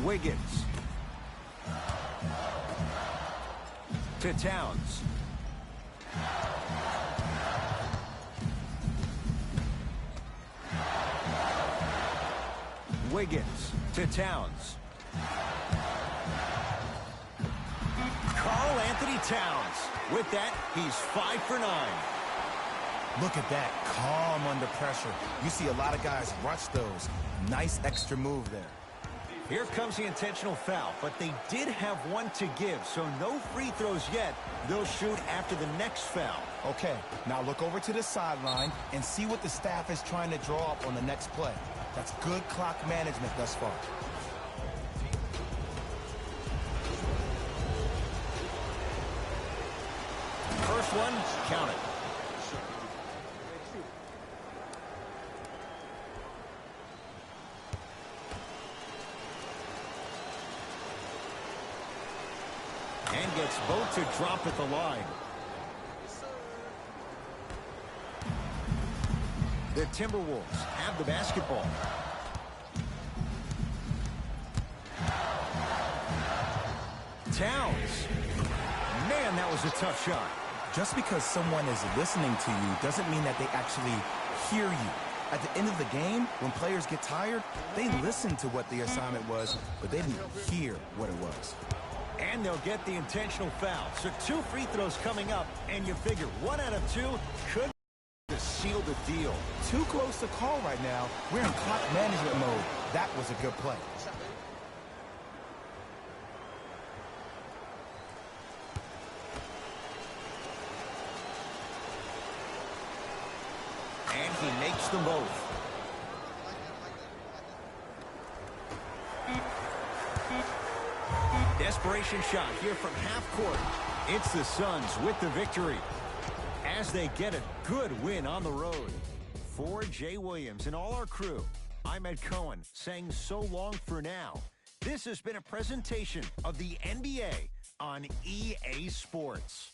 Wiggins. To Towns. Wiggins to Towns. Karl Anthony Towns. With that, he's 5 for 9. Look at that, calm under pressure. You see a lot of guys rush those. Nice extra move there. Here comes the intentional foul, but they did have one to give, so no free throws yet. They'll shoot after the next foul. Okay, now look over to the sideline and see what the staff is trying to draw up on the next play. That's good clock management thus far. First one, count it. And gets both to drop at the line. The Timberwolves have the basketball. Towns. Man, that was a tough shot. Just because someone is listening to you doesn't mean that they actually hear you. At the end of the game, when players get tired, they listen to what the assignment was, but they didn't hear what it was. And they'll get the intentional foul. So 2 free throws coming up, and you figure 1 out of 2 could to seal the deal. Too close to call right now. We're in clock management mode. That was a good play. And he makes them both. Desperation shot here from half court. It's the Suns with the victory as they get a good win on the road. For Jay Williams and all our crew, I'm Ed Cohen saying so long for now. This has been a presentation of the NBA on EA Sports.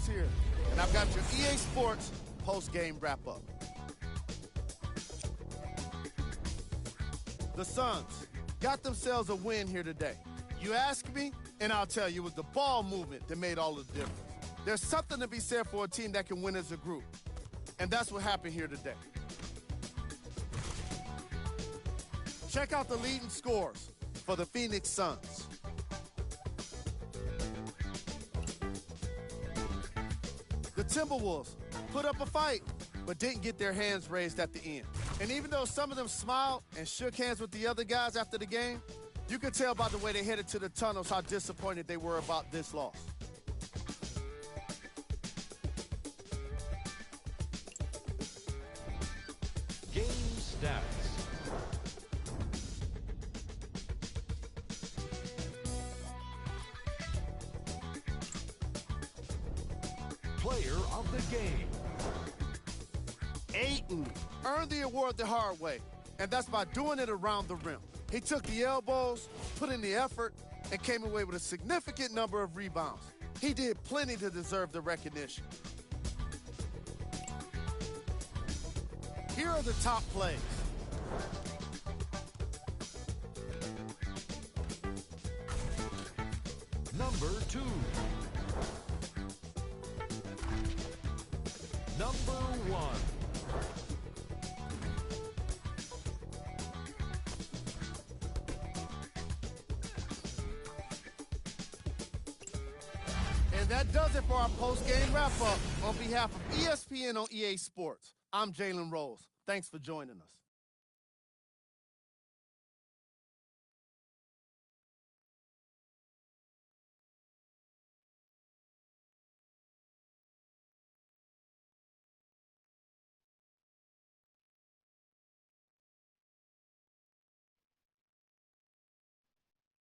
Here, and I've got your EA Sports post-game wrap-up. The Suns got themselves a win here today. You ask me, and I'll tell you, it was the ball movement that made all the difference. There's something to be said for a team that can win as a group, and that's what happened here today. Check out the leading scores for the Phoenix Suns. The Timberwolves put up a fight, but didn't get their hands raised at the end. And even though some of them smiled and shook hands with the other guys after the game, you could tell by the way they headed to the tunnels how disappointed they were about this loss. Game stats. Player of the game. Ayton earned the award the hard way, and that's by doing it around the rim. He took the elbows, put in the effort, and came away with a significant number of rebounds. He did plenty to deserve the recognition. Here are the top plays. Number 2. Number 1. And that does it for our post-game wrap-up. On behalf of ESPN on EA Sports, I'm Jalen Rose. Thanks for joining us.